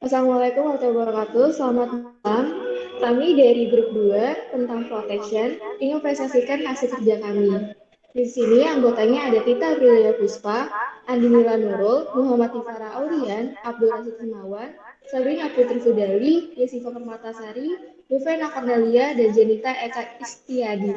Assalamualaikum warahmatullahi wabarakatuh. Selamat malam. Kami dari grup 2 tentang protection ingin presentasikan hasil kerja kami. Di sini anggotanya ada Tita Aprilia Puspa, Andi Mila Nurul, Muhammad Tifara Aulian, Abdul Rasid Himawan, Sabrina Putri Sudali, Yesifa Permatasari, Rufena Cornelia, dan Jenita Eka Istiadi.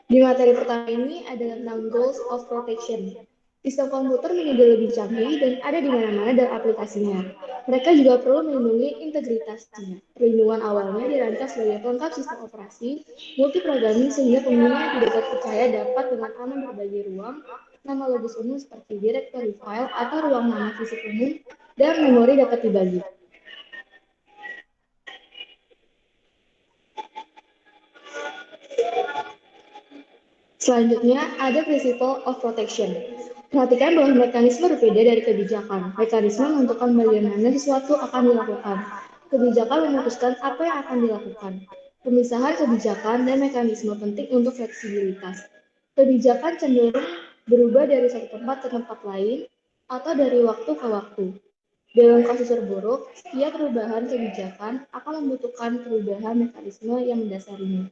Di materi pertama ini ada tentang Goals of Protection. Sistem komputer menjadi lebih canggih dan ada di mana-mana dalam aplikasinya. Mereka juga perlu melindungi integritasnya. Perlindungan awalnya dirancang sebagai pelengkap sistem operasi, multi-programming sehingga pengguna yang tidak terpercaya dapat dengan aman berbagi ruang, nama logis umum seperti directory file atau ruang nama fisik umum, dan memori dapat dibagi. Selanjutnya, ada Principle of Protection. Perhatikan bahwa mekanisme berbeda dari kebijakan. Mekanisme menentukan bagaimana sesuatu akan dilakukan. Kebijakan memutuskan apa yang akan dilakukan. Pemisahan kebijakan dan mekanisme penting untuk fleksibilitas. Kebijakan cenderung berubah dari satu tempat ke tempat lain atau dari waktu ke waktu. Dalam kasus terburuk, setiap perubahan kebijakan akan membutuhkan perubahan mekanisme yang mendasarinya.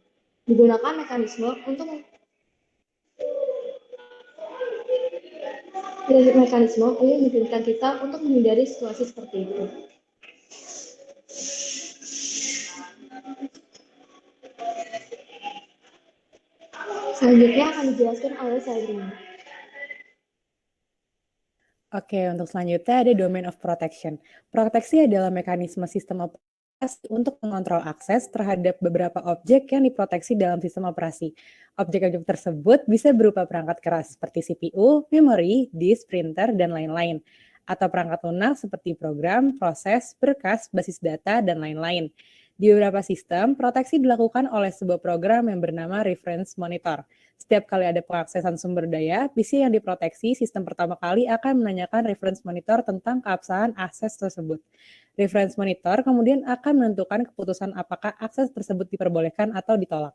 Digunakan mekanisme untuk mekanisme umum memungkinkan kita untuk menghindari situasi seperti itu. Selanjutnya akan dijelaskan oleh Sabrina. Oke, untuk selanjutnya ada Domain of Protection. Proteksi adalah mekanisme sistem operasi untuk mengontrol akses terhadap beberapa objek yang diproteksi dalam sistem operasi. Objek-objek tersebut bisa berupa perangkat keras seperti CPU, memori, disk, printer, dan lain-lain. Atau perangkat lunak seperti program, proses, berkas, basis data, dan lain-lain. Di beberapa sistem, proteksi dilakukan oleh sebuah program yang bernama Reference Monitor. Setiap kali ada pengaksesan sumber daya, PC yang diproteksi, sistem pertama kali akan menanyakan reference monitor tentang keabsahan akses tersebut. Reference monitor kemudian akan menentukan keputusan apakah akses tersebut diperbolehkan atau ditolak.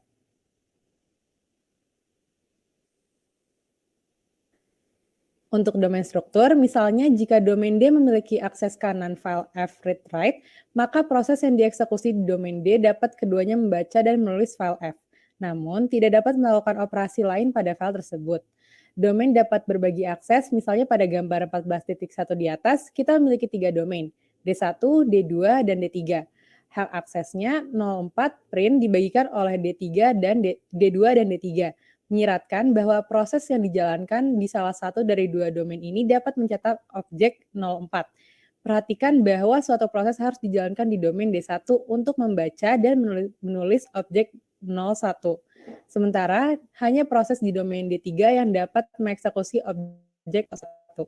Untuk domain struktur, misalnya jika domain D memiliki akses kanan file F read write, maka proses yang dieksekusi di domain D dapat keduanya membaca dan menulis file F. Namun, tidak dapat melakukan operasi lain pada file tersebut. Domain dapat berbagi akses, misalnya pada gambar 14.1 di atas, kita memiliki 3 domain, D1, D2, dan D3. Hak aksesnya 04 print dibagikan oleh D3 dan D2 dan D3. Menyiratkan bahwa proses yang dijalankan di salah satu dari dua domain ini dapat mencatat objek 04. Perhatikan bahwa suatu proses harus dijalankan di domain D1 untuk membaca dan menulis objek 01. Sementara hanya proses di domain D3 yang dapat mengeksekusi objek 01.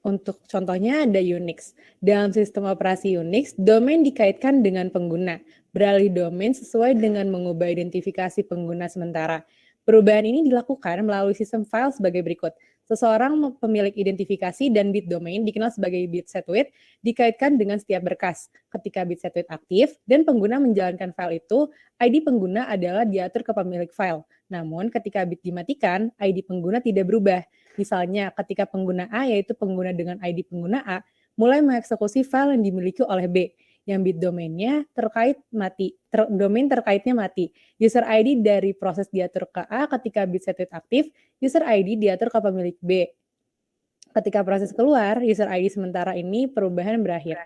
Untuk contohnya ada Unix. Dalam sistem operasi Unix, domain dikaitkan dengan pengguna. Beralih domain sesuai dengan mengubah identifikasi pengguna sementara. Perubahan ini dilakukan melalui sistem file sebagai berikut. Seseorang pemilik identifikasi dan bit domain dikenal sebagai bit set with dikaitkan dengan setiap berkas. Ketika bit set with aktif dan pengguna menjalankan file itu, ID pengguna adalah diatur ke pemilik file. Namun ketika bit dimatikan, ID pengguna tidak berubah. Misalnya ketika pengguna A yaitu pengguna dengan ID pengguna A mulai mengeksekusi file yang dimiliki oleh B yang bit domainnya terkait mati, domain terkaitnya mati. User ID dari proses diatur ke A ketika bit set with aktif, user ID diatur ke pemilik B. Ketika proses keluar, user ID sementara ini perubahan berakhir.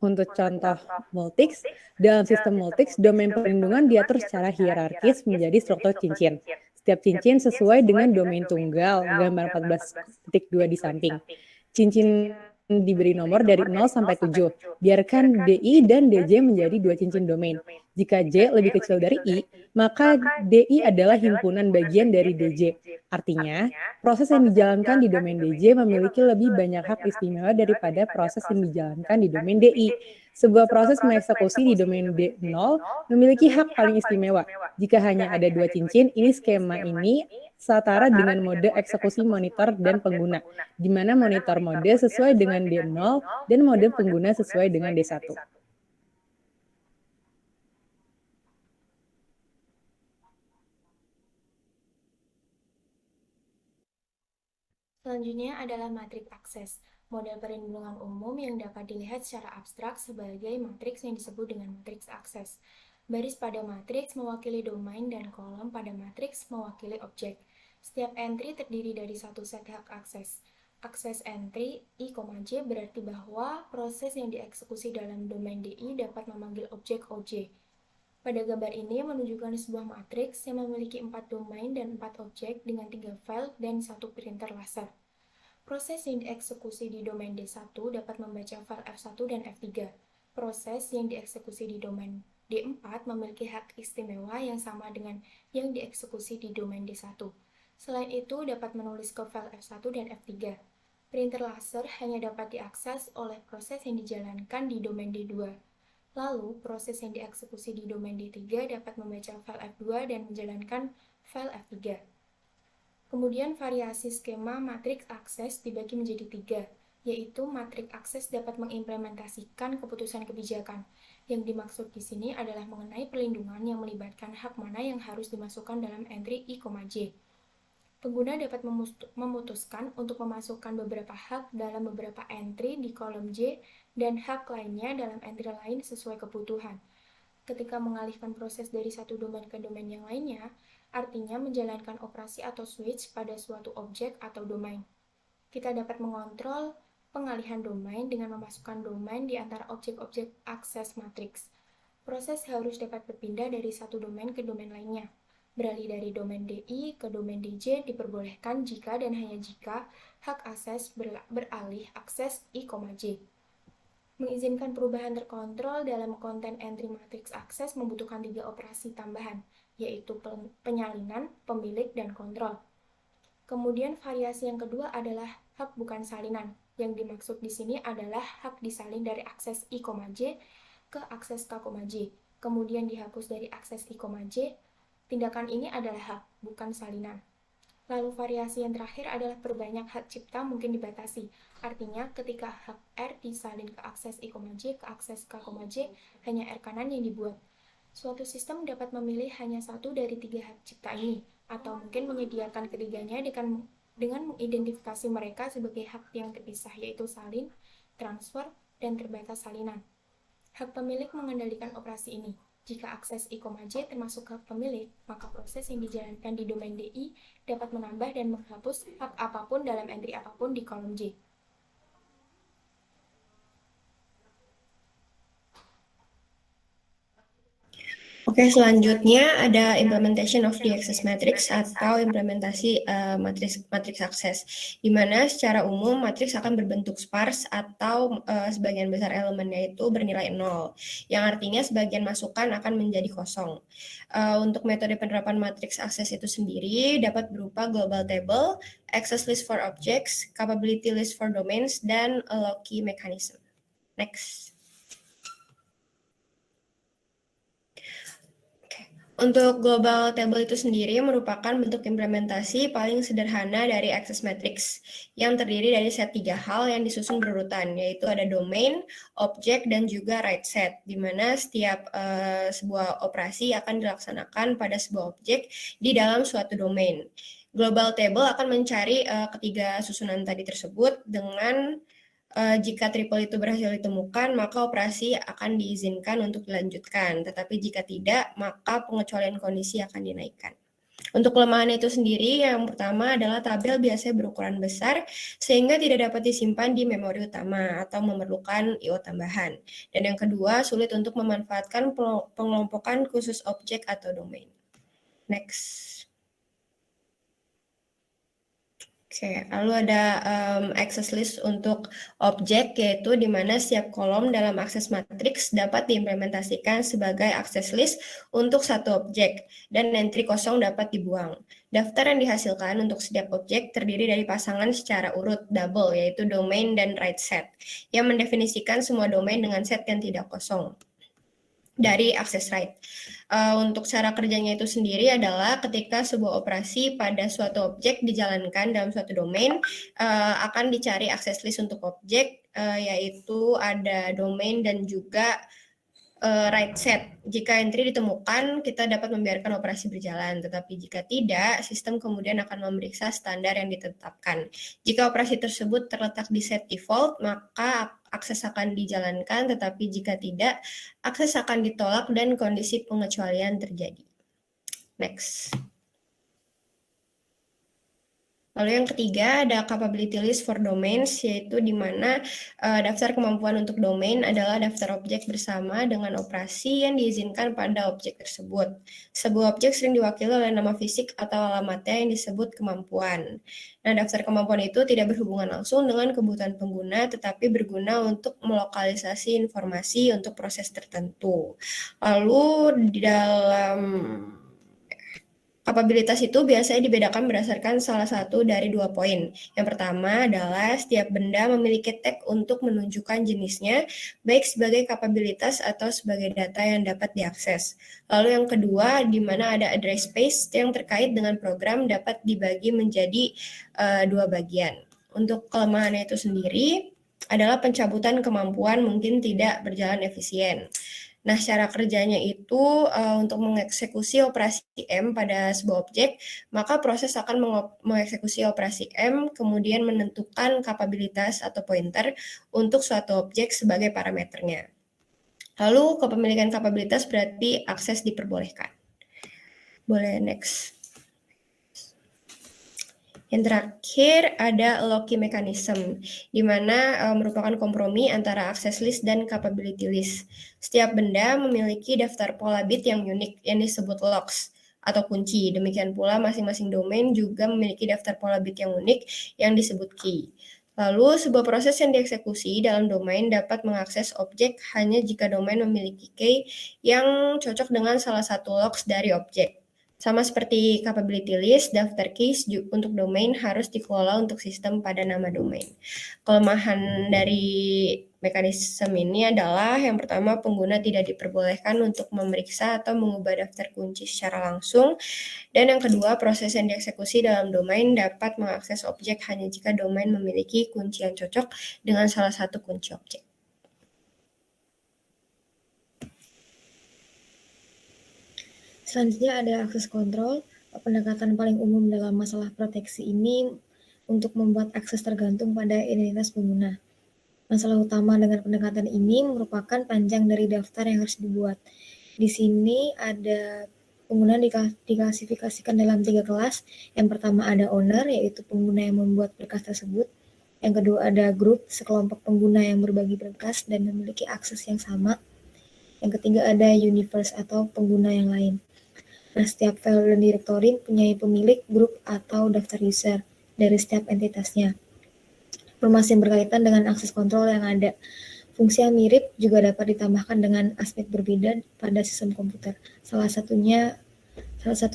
Untuk contoh multics, dalam sistem multics, domain perlindungan diatur secara hierarkis menjadi struktur cincin. Setiap cincin sesuai dengan domain tunggal, gambar 14.2 di samping. Cincin diberi nomor dari 0 sampai 7. Biarkan DI dan DJ menjadi dua cincin domain. Jika J lebih kecil dari I, maka DI adalah himpunan bagian dari DJ. Artinya, proses yang dijalankan di domain DJ memiliki lebih banyak hak istimewa daripada proses yang dijalankan di domain DI. Sebuah proses mengeksekusi di domain D0 memiliki hak paling istimewa. Jika hanya ada dua cincin, ini skema ini setara dengan mode eksekusi monitor dan pengguna, di mana monitor mode sesuai dengan D0 dan mode pengguna sesuai dengan D1. Selanjutnya adalah matriks akses, model perlindungan umum yang dapat dilihat secara abstrak sebagai matriks yang disebut dengan matriks akses. Baris pada matriks mewakili domain dan kolom pada matriks mewakili objek. Setiap entry terdiri dari satu set hak akses. Akses entry I, J berarti bahwa proses yang dieksekusi dalam domain DI dapat memanggil objek OJ. Pada gambar ini menunjukkan sebuah matriks yang memiliki 4 domain dan 4 objek dengan 3 file dan 1 printer laser. Proses yang dieksekusi di domain D1 dapat membaca file F1 dan F3. Proses yang dieksekusi di domain D4 memiliki hak istimewa yang sama dengan yang dieksekusi di domain D1. Selain itu, dapat menulis ke file F1 dan F3. Printer laser hanya dapat diakses oleh proses yang dijalankan di domain D2. Lalu, proses yang dieksekusi di domain D3 dapat membaca file F2 dan menjalankan file F3. Kemudian variasi skema matriks akses dibagi menjadi 3, yaitu matriks akses dapat mengimplementasikan keputusan kebijakan. Yang dimaksud di sini adalah mengenai perlindungan yang melibatkan hak mana yang harus dimasukkan dalam entry I, J. Pengguna dapat memutuskan untuk memasukkan beberapa hak dalam beberapa entry di kolom J dan hak lainnya dalam entry lain sesuai kebutuhan. Ketika mengalihkan proses dari satu domain ke domain yang lainnya, artinya menjalankan operasi atau switch pada suatu objek atau domain. Kita dapat mengontrol pengalihan domain dengan memasukkan domain di antara objek-objek akses matriks. Proses harus dapat berpindah dari satu domain ke domain lainnya. Beralih dari domain DI ke domain DJ diperbolehkan jika dan hanya jika hak akses beralih akses I, J. Mengizinkan perubahan terkontrol dalam konten entry matriks akses membutuhkan 3 operasi tambahan, yaitu penyalinan, pemilik, dan kontrol. Kemudian variasi yang kedua adalah hak bukan salinan. Yang dimaksud di sini adalah hak disalin dari akses I, J ke akses K, J, kemudian dihapus dari akses I, J. Tindakan ini adalah hak, bukan salinan. Lalu variasi yang terakhir adalah perbanyak hak cipta mungkin dibatasi. Artinya ketika hak R disalin ke akses I, J ke akses K, J, hanya R kanan yang dibuat. Suatu sistem dapat memilih hanya satu dari 3 hak cipta ini, atau mungkin menyediakan ketiganya dengan mengidentifikasi mereka sebagai hak yang terpisah, yaitu salin, transfer, dan terbatas salinan. Hak pemilik mengendalikan operasi ini. Jika akses I, J termasuk hak pemilik, maka proses yang dijalankan di domain DI dapat menambah dan menghapus hak apapun dalam entry apapun di kolom J. Oke, selanjutnya ada implementation of the access matrix atau implementasi matriks akses, di mana secara umum matriks akan berbentuk sparse atau sebagian besar elemennya itu bernilai 0, yang artinya sebagian masukan akan menjadi kosong. Untuk metode penerapan matriks akses itu sendiri dapat berupa global table, access list for objects, capability list for domains, dan lock key mechanism. Next. Untuk global table itu sendiri merupakan bentuk implementasi paling sederhana dari access matrix yang terdiri dari set 3 hal yang disusun berurutan, yaitu ada domain, objek, dan juga write set, di mana setiap sebuah operasi akan dilaksanakan pada sebuah objek di dalam suatu domain. Global table akan mencari ketiga susunan tadi tersebut dengan jika triple itu berhasil ditemukan, maka operasi akan diizinkan untuk dilanjutkan. Tetapi jika tidak, maka pengecualian kondisi akan dinaikkan. Untuk kelemahan itu sendiri, yang pertama adalah tabel biasanya berukuran besar, sehingga tidak dapat disimpan di memori utama atau memerlukan I/O tambahan. Dan yang kedua, sulit untuk memanfaatkan pengelompokan khusus objek atau domain. Next. Oke, lalu ada access list untuk objek, yaitu di mana setiap kolom dalam akses matriks dapat diimplementasikan sebagai access list untuk satu objek, dan entry kosong dapat dibuang. Daftar yang dihasilkan untuk setiap objek terdiri dari pasangan secara urut double, yaitu domain dan write set, yang mendefinisikan semua domain dengan set yang tidak kosong dari access write. Untuk cara kerjanya itu sendiri adalah ketika sebuah operasi pada suatu objek dijalankan dalam suatu domain, akan dicari access list untuk objek, yaitu ada domain dan juga write set. Jika entry ditemukan, kita dapat membiarkan operasi berjalan. Tetapi jika tidak, sistem kemudian akan memeriksa standar yang ditetapkan. Jika operasi tersebut terletak di set default, maka akses akan dijalankan. Tetapi jika tidak, akses akan ditolak dan kondisi pengecualian terjadi. Next. Lalu yang ketiga ada capability list for domains, yaitu di mana daftar kemampuan untuk domain adalah daftar objek bersama dengan operasi yang diizinkan pada objek tersebut. Sebuah objek sering diwakili oleh nama fisik atau alamatnya yang disebut kemampuan. Nah, daftar kemampuan itu tidak berhubungan langsung dengan kebutuhan pengguna, tetapi berguna untuk melokalisasi informasi untuk proses tertentu. Lalu di dalam kapabilitas itu biasanya dibedakan berdasarkan salah satu dari 2 poin. Yang pertama adalah setiap benda memiliki tag untuk menunjukkan jenisnya, baik sebagai kapabilitas atau sebagai data yang dapat diakses. Lalu yang kedua, di mana ada address space yang terkait dengan program dapat dibagi menjadi 2 bagian. Untuk kelemahannya itu sendiri adalah pencabutan kemampuan mungkin tidak berjalan efisien. Nah, cara kerjanya itu untuk mengeksekusi operasi M pada sebuah objek, maka proses akan mengeksekusi operasi M, kemudian menentukan kapabilitas atau pointer untuk suatu objek sebagai parameternya. Lalu, kepemilikan kapabilitas berarti akses diperbolehkan. Boleh next. Yang terakhir ada locking mechanism, di mana merupakan kompromi antara access list dan capability list. Setiap benda memiliki daftar pola bit yang unik yang disebut locks atau kunci. Demikian pula masing-masing domain juga memiliki daftar pola bit yang unik yang disebut key. Lalu, sebuah proses yang dieksekusi dalam domain dapat mengakses objek hanya jika domain memiliki key yang cocok dengan salah satu locks dari objek. Sama seperti capability list, daftar keys untuk domain harus dikelola untuk sistem pada nama domain. Kelemahan dari mekanisme ini adalah yang pertama, pengguna tidak diperbolehkan untuk memeriksa atau mengubah daftar kunci secara langsung. Dan yang kedua, proses yang dieksekusi dalam domain dapat mengakses objek hanya jika domain memiliki kunci yang cocok dengan salah satu kunci objek. Selanjutnya ada akses kontrol. Pendekatan paling umum dalam masalah proteksi ini untuk membuat akses tergantung pada identitas pengguna. Masalah utama dengan pendekatan ini merupakan panjang dari daftar yang harus dibuat. Di sini ada pengguna diklasifikasikan dalam 3 kelas. Yang pertama ada owner, yaitu pengguna yang membuat berkas tersebut. Yang kedua ada group, sekelompok pengguna yang berbagi berkas dan memiliki akses yang sama. Yang ketiga ada universe atau pengguna yang lain. Nah, setiap file dan directory punya pemilik, grup, atau daftar user dari setiap entitasnya. Informasi yang berkaitan dengan akses kontrol yang ada. Fungsi yang mirip juga dapat ditambahkan dengan aspek berbeda pada sistem komputer. Salah satu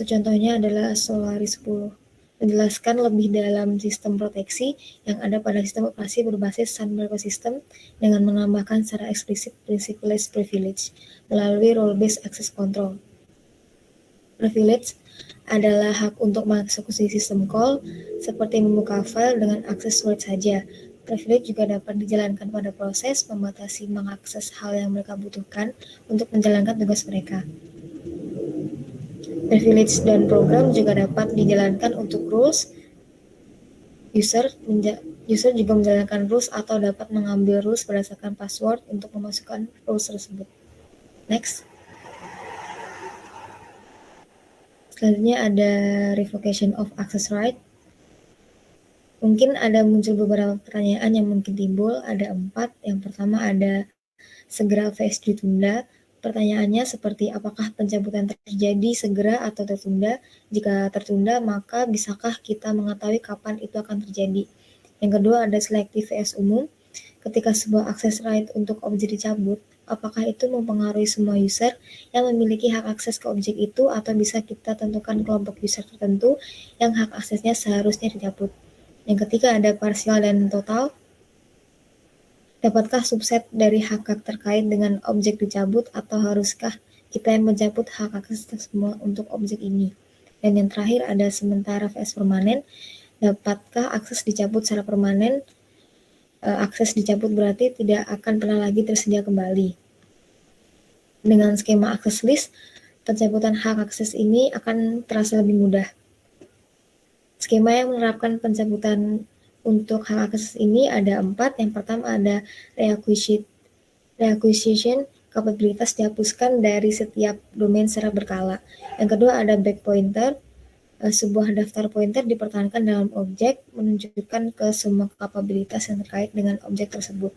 contohnya adalah Solaris 10. Menjelaskan lebih dalam sistem proteksi yang ada pada sistem operasi berbasis Sun Microsystem dengan menambahkan secara eksplisit privilege melalui role-based access control. Privilege adalah hak untuk mengeksekusi sistem call, seperti membuka file dengan akses word saja. Privilege juga dapat dijalankan pada proses membatasi mengakses hal yang mereka butuhkan untuk menjalankan tugas mereka. Privilege dan program juga dapat dijalankan untuk rules. User juga menjalankan rules atau dapat mengambil rules berdasarkan password untuk memasukkan rules tersebut. Next. Selanjutnya ada revocation of access right. Mungkin ada muncul beberapa pertanyaan yang mungkin timbul, ada 4. Yang pertama ada segera vs ditunda. Pertanyaannya seperti apakah pencabutan terjadi segera atau tertunda? Jika tertunda, maka bisakah kita mengetahui kapan itu akan terjadi? Yang kedua ada selective vs umum. Ketika sebuah access right untuk objek dicabut, apakah itu mempengaruhi semua user yang memiliki hak akses ke objek itu atau bisa kita tentukan kelompok user tertentu yang hak aksesnya seharusnya dicabut. Yang ketiga ada parsial dan total. Dapatkah subset dari hak terkait dengan objek dicabut atau haruskah kita yang mencabut hak akses semua untuk objek ini? Dan yang terakhir ada sementara vs permanen. Dapatkah akses dicabut secara permanen? Akses dicabut berarti tidak akan pernah lagi tersedia kembali. Dengan skema akses list, pencabutan hak akses ini akan terasa lebih mudah. Skema yang menerapkan pencabutan untuk hak akses ini ada 4. Yang pertama ada reacquisition, kapabilitas dihapuskan dari setiap domain secara berkala. Yang kedua ada breakpointer, sebuah daftar pointer dipertahankan dalam objek menunjukkan ke semua kapabilitas yang terkait dengan objek tersebut.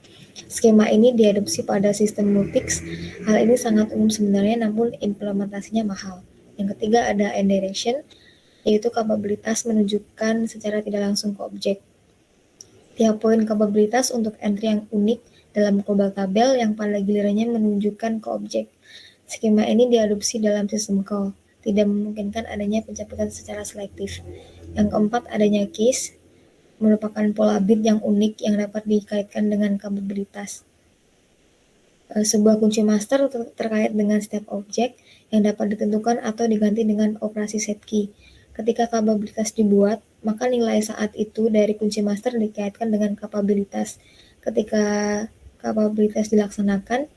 Skema ini diadopsi pada sistem Multics. Hal ini sangat umum sebenarnya, namun implementasinya mahal. Yang ketiga ada indirection, yaitu kapabilitas menunjukkan secara tidak langsung ke objek. Tiap poin kapabilitas untuk entry yang unik dalam global tabel yang pada gilirannya menunjukkan ke objek. Skema ini diadopsi dalam sistem call, tidak memungkinkan adanya pencabutan secara selektif. Yang keempat, adanya case, merupakan pola bit yang unik yang dapat dikaitkan dengan kapabilitas. Sebuah kunci master terkait dengan setiap objek yang dapat ditentukan atau diganti dengan operasi set key. Ketika kapabilitas dibuat, maka nilai saat itu dari kunci master dikaitkan dengan kapabilitas. Ketika kapabilitas dilaksanakan,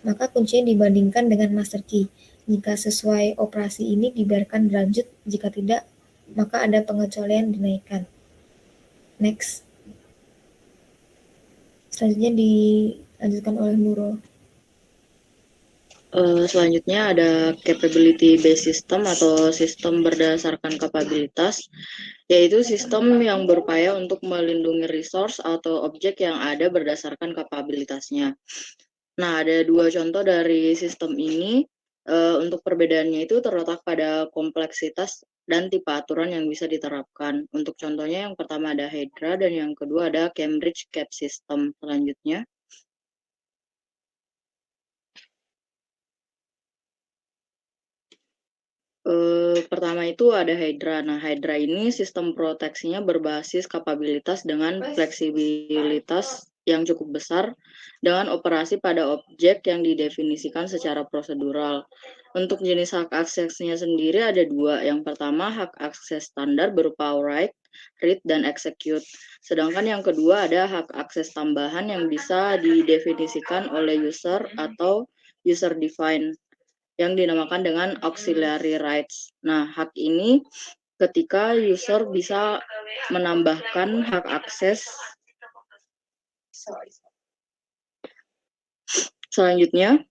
maka kuncinya dibandingkan dengan master key. Jika sesuai operasi ini dibiarkan berlanjut, jika tidak, maka ada pengecualian dinaikkan. Next. Selanjutnya dilanjutkan oleh Nurul. Selanjutnya ada capability based system atau sistem berdasarkan kapabilitas, yaitu sistem yang berupaya untuk melindungi resource atau objek yang ada berdasarkan kapabilitasnya. Nah, ada 2 contoh dari sistem ini. Untuk perbedaannya itu terletak pada kompleksitas dan tipe aturan yang bisa diterapkan. Untuk contohnya yang pertama ada Hydra dan yang kedua ada Cambridge Cap System. Selanjutnya, pertama itu ada Hydra. Nah, Hydra ini sistem proteksinya berbasis kapabilitas dengan fleksibilitas yang cukup besar dengan operasi pada objek yang didefinisikan secara prosedural. Untuk jenis hak aksesnya sendiri ada 2. Yang pertama hak akses standar berupa write, read, dan execute. Sedangkan yang kedua ada hak akses tambahan yang bisa didefinisikan oleh user atau user define, yang dinamakan dengan auxiliary rights. Nah, hak ini ketika user bisa menambahkan hak akses. Selanjutnya,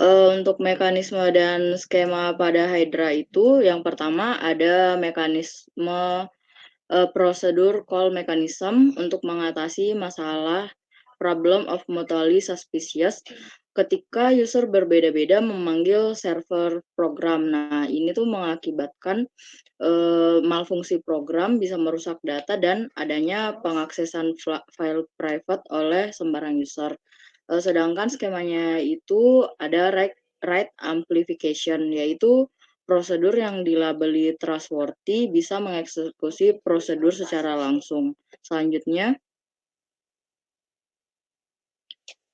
untuk mekanisme dan skema pada Hydra itu, yang pertama ada mekanisme prosedur call mechanism untuk mengatasi masalah problem of mutually suspicious ketika user berbeda-beda memanggil server program. Nah, ini tuh mengakibatkan malfungsi program, bisa merusak data, dan adanya pengaksesan file private oleh sembarang user. Sedangkan skemanya itu ada write amplification, yaitu prosedur yang dilabeli trustworthy bisa mengeksekusi prosedur secara langsung. Selanjutnya,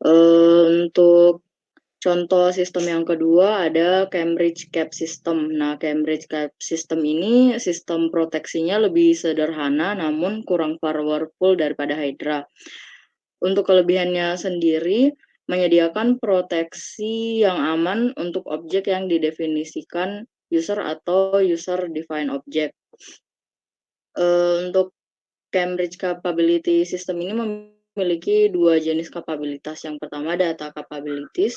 untuk contoh sistem yang kedua ada Cambridge Cap System. Nah, Cambridge Cap System ini sistem proteksinya lebih sederhana namun kurang powerful daripada Hydra. Untuk kelebihannya sendiri, menyediakan proteksi yang aman untuk objek yang didefinisikan user atau user defined object. Untuk Cambridge Capability System ini memiliki 2 jenis kapabilitas. Yang pertama data capabilities,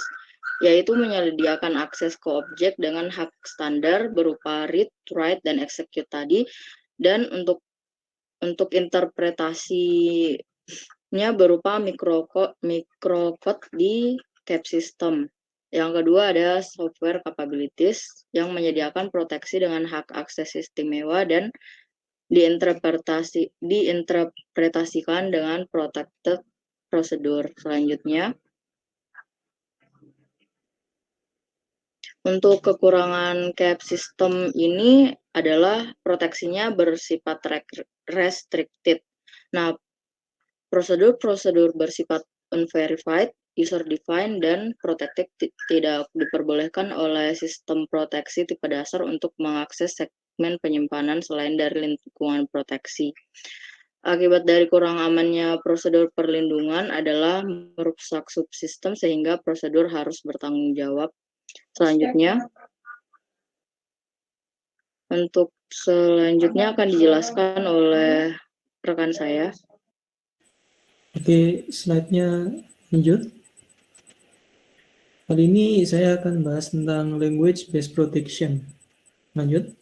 yaitu menyediakan akses ke objek dengan hak standar berupa read, write, dan execute tadi. Dan untuk interpretasinya berupa microcode di cap system. Yang kedua ada software capabilities yang menyediakan proteksi dengan hak akses istimewa dan diinterpretasikan dengan protected prosedur. Selanjutnya, untuk kekurangan cap system ini adalah proteksinya bersifat restricted. Nah, prosedur-prosedur bersifat unverified, user defined, dan protected tidak diperbolehkan oleh sistem proteksi tipe dasar untuk mengakses segmen penyimpanan selain dari lingkungan proteksi. Akibat dari kurang amannya prosedur perlindungan adalah merusak subsistem sehingga prosedur harus bertanggung jawab. Selanjutnya, untuk selanjutnya akan dijelaskan oleh rekan saya. Oke, slide-nya lanjut. Kali ini saya akan bahas tentang language based protection. Lanjut.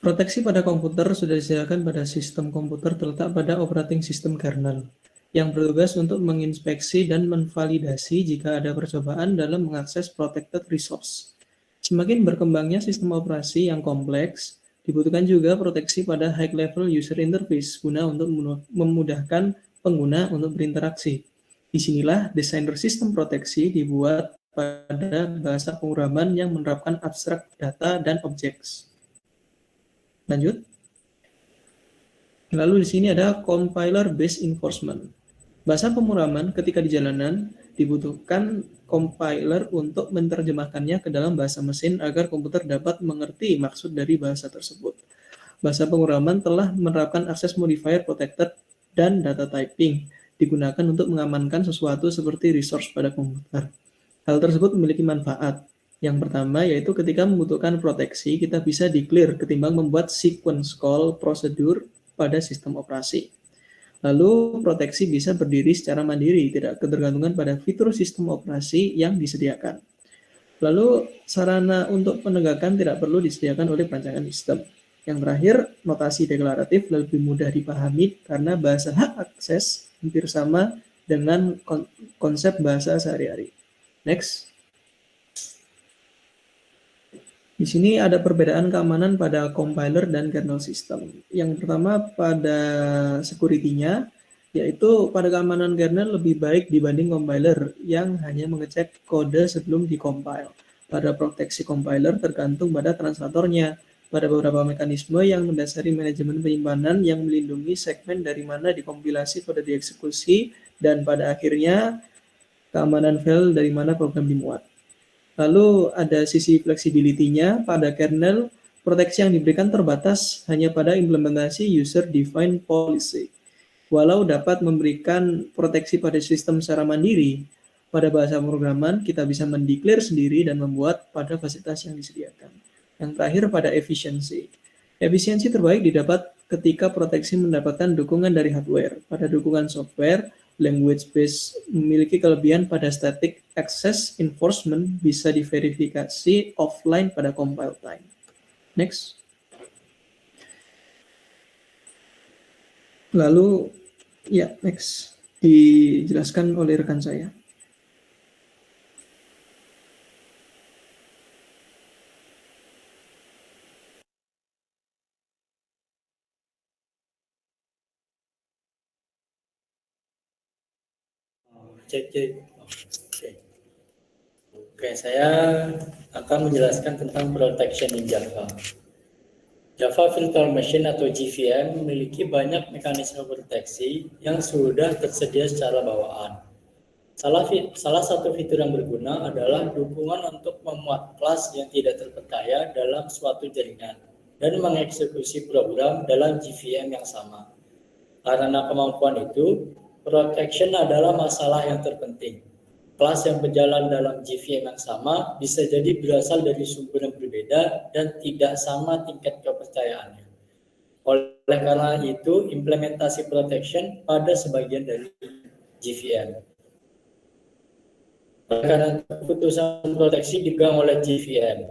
Proteksi pada komputer sudah disediakan pada sistem komputer terletak pada operating system kernel yang bertugas untuk menginspeksi dan menvalidasi jika ada percobaan dalam mengakses protected resource. Semakin berkembangnya sistem operasi yang kompleks, dibutuhkan juga proteksi pada high-level user interface guna untuk memudahkan pengguna untuk berinteraksi. Disinilah desainer sistem proteksi dibuat pada bahasa pemrograman yang menerapkan abstrak data dan objects. Lanjut. Lalu di sini ada compiler based enforcement. Bahasa pemrograman ketika di jalanan dibutuhkan compiler untuk menerjemahkannya ke dalam bahasa mesin agar komputer dapat mengerti maksud dari bahasa tersebut. Bahasa pemrograman telah menerapkan akses modifier protected dan data typing digunakan untuk mengamankan sesuatu seperti resource pada komputer. Hal tersebut memiliki manfaat. Yang pertama yaitu ketika membutuhkan proteksi, kita bisa declare ketimbang membuat sequence call prosedur pada sistem operasi. Lalu proteksi bisa berdiri secara mandiri, tidak ketergantungan pada fitur sistem operasi yang disediakan. Lalu sarana untuk penegakan tidak perlu disediakan oleh perancangan sistem. Yang terakhir, notasi deklaratif lebih mudah dipahami karena bahasa hak akses hampir sama dengan konsep bahasa sehari-hari. Next. Di sini ada perbedaan keamanan pada compiler dan kernel system. Yang pertama pada security-nya, yaitu pada keamanan kernel lebih baik dibanding compiler yang hanya mengecek kode sebelum dikompil. Pada proteksi compiler tergantung pada translatornya. Pada beberapa mekanisme yang mendasari manajemen penyimpanan yang melindungi segmen dari mana dikompilasi pada dieksekusi, dan pada akhirnya keamanan file dari mana program dimuat. Lalu ada sisi flexibility-nya. Pada kernel, proteksi yang diberikan terbatas hanya pada implementasi user-defined policy. Walau dapat memberikan proteksi pada sistem secara mandiri, pada bahasa pemrograman kita bisa mendeklar sendiri dan membuat pada fasilitas yang disediakan. Yang terakhir pada efisiensi. Efisiensi terbaik didapat ketika proteksi mendapatkan dukungan dari hardware. Pada dukungan software, language base memiliki kelebihan pada static access enforcement bisa diverifikasi offline pada compile time. Next. Lalu, ya next. Dijelaskan oleh rekan saya. Oke, saya akan menjelaskan tentang protection in Java. Java Virtual Machine atau JVM memiliki banyak mekanisme proteksi yang sudah tersedia secara bawaan. Salah satu fitur yang berguna adalah dukungan untuk memuat kelas yang tidak terpercaya dalam suatu jaringan dan mengeksekusi program dalam JVM yang sama. Karena kemampuan itu, protection adalah masalah yang terpenting. Kelas yang berjalan dalam JVM yang sama bisa jadi berasal dari sumber yang berbeda dan tidak sama tingkat kepercayaannya. Oleh karena itu, implementasi protection pada sebagian dari JVM. Karena keputusan proteksi dipegang oleh JVM.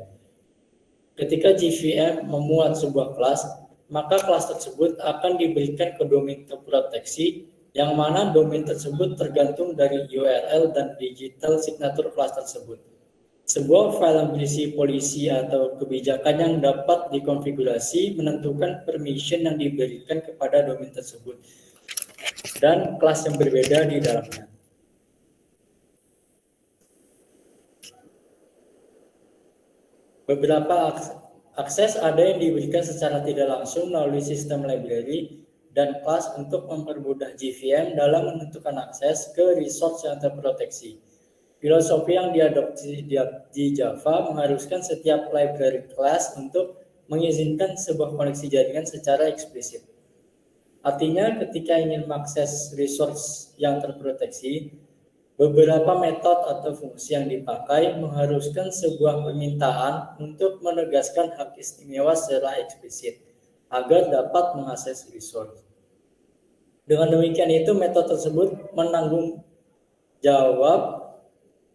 Ketika JVM memuat sebuah kelas, maka kelas tersebut akan diberikan ke domain terproteksi, yang mana domain tersebut tergantung dari URL dan digital signature kelas tersebut. Sebuah file yang berisi polisi atau kebijakan yang dapat dikonfigurasi menentukan permission yang diberikan kepada domain tersebut dan kelas yang berbeda di dalamnya. Beberapa akses ada yang diberikan secara tidak langsung melalui sistem library dan kelas untuk mempermudah JVM dalam menentukan akses ke resource yang terproteksi. Filosofi yang diadopsi di Java mengharuskan setiap library class untuk mengizinkan sebuah koneksi jaringan secara eksplisit. Artinya ketika ingin mengakses resource yang terproteksi, beberapa metode atau fungsi yang dipakai mengharuskan sebuah permintaan untuk menegaskan hak istimewa secara eksplisit agar dapat mengakses resource. Dengan demikian itu metode tersebut menanggung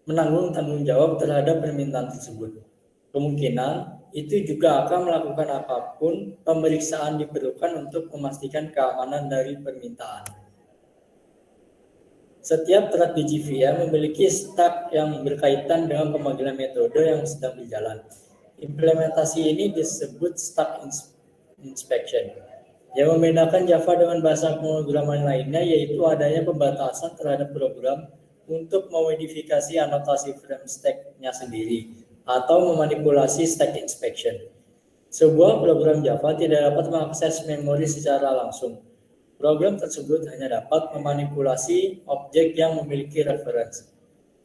tanggung jawab terhadap permintaan tersebut. Kemungkinan itu juga akan melakukan apapun pemeriksaan diperlukan untuk memastikan keamanan dari permintaan. Setiap thread di GVM memiliki stack yang berkaitan dengan pemanggilan metode yang sedang berjalan. Implementasi ini disebut stack inspection. Yang membedakan Java dengan bahasa pemrograman lainnya yaitu adanya pembatasan terhadap program untuk memodifikasi anotasi frame stack-nya sendiri atau memanipulasi stack inspection. Sebuah program Java tidak dapat mengakses memori secara langsung. Program tersebut hanya dapat memanipulasi objek yang memiliki reference,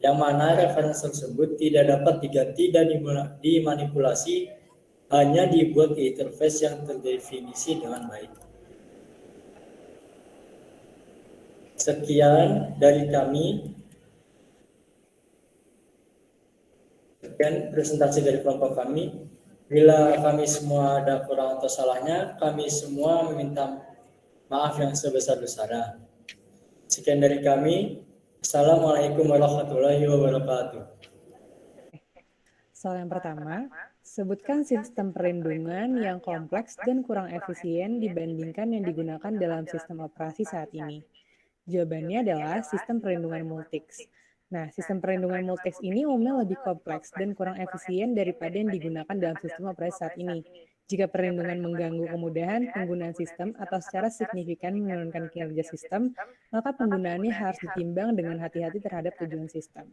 yang mana reference tersebut tidak dapat diganti dan dimanipulasi, hanya dibuat di interface yang terdefinisi dengan baik. Sekian dari kami. Sekian presentasi dari kelompok kami. Bila kami semua ada kurang atau salahnya, kami semua meminta maaf yang sebesar-besarnya. Sekian dari kami. Assalamualaikum warahmatullahi wabarakatuh. Soal yang pertama, sebutkan sistem perlindungan yang kompleks dan kurang efisien dibandingkan yang digunakan dalam sistem operasi saat ini. Jawabannya adalah sistem perlindungan multics. Nah, sistem perlindungan multics ini umumnya lebih kompleks dan kurang efisien daripada yang digunakan dalam sistem operasi saat ini. Jika perlindungan mengganggu kemudahan penggunaan sistem atau secara signifikan menurunkan kinerja sistem, maka penggunaannya harus ditimbang dengan hati-hati terhadap tujuan sistem.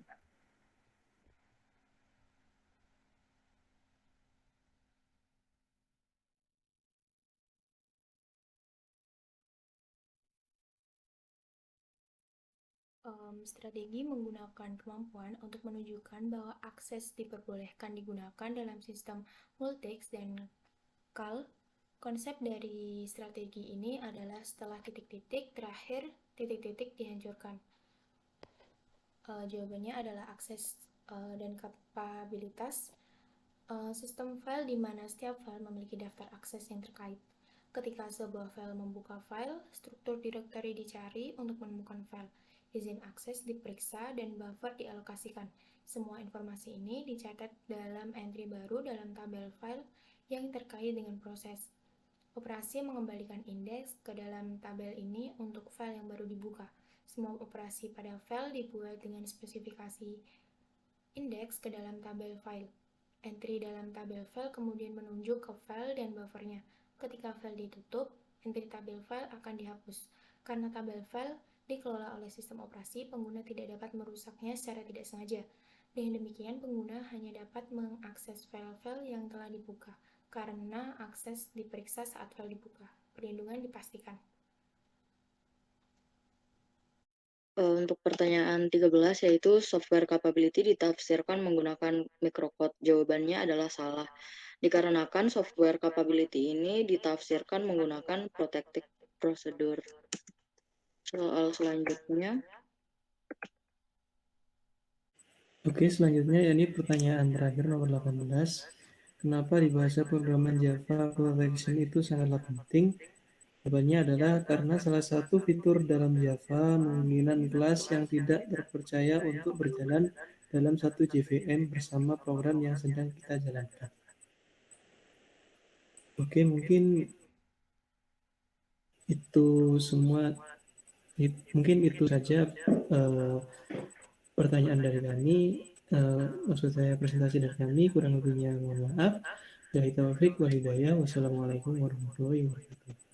Strategi menggunakan kemampuan untuk menunjukkan bahwa akses diperbolehkan digunakan dalam sistem multics dan CAL. Konsep dari strategi ini adalah setelah titik-titik terakhir titik-titik dihancurkan. Jawabannya adalah akses dan kapabilitas. Sistem file di mana setiap file memiliki daftar akses yang terkait. Ketika sebuah file membuka file, struktur directory dicari untuk menemukan file. Izin akses diperiksa dan buffer dialokasikan. Semua informasi ini dicatat dalam entry baru dalam tabel file yang terkait dengan proses. Operasi mengembalikan indeks ke dalam tabel ini untuk file yang baru dibuka. Semua operasi pada file dibuat dengan spesifikasi indeks ke dalam tabel file. Entry dalam tabel file kemudian menunjuk ke file dan buffernya. Ketika file ditutup, entry tabel file akan dihapus. Karena tabel file dikelola oleh sistem operasi, pengguna tidak dapat merusaknya secara tidak sengaja. Dengan demikian, pengguna hanya dapat mengakses file-file yang telah dibuka, karena akses diperiksa saat file dibuka. Perlindungan dipastikan. Untuk pertanyaan 13 yaitu software capability ditafsirkan menggunakan microcode. Jawabannya adalah salah. Dikarenakan software capability ini ditafsirkan menggunakan protective procedure. Soal selanjutnya. Oke, selanjutnya ini pertanyaan terakhir nomor 18. Kenapa di bahasa pemrograman Java protection itu sangatlah penting? Jawabannya adalah karena salah satu fitur dalam Java memungkinkan kelas yang tidak terpercaya untuk berjalan dalam satu JVM bersama program yang sedang kita jalankan. Oke, mungkin itu semua. Mungkin itu saja pertanyaan dari kami. Maksud saya presentasi dari kami, kurang lebihnya mohon maaf. Dari taufik wa hidayah. Wassalamualaikum warahmatullahi wabarakatuh.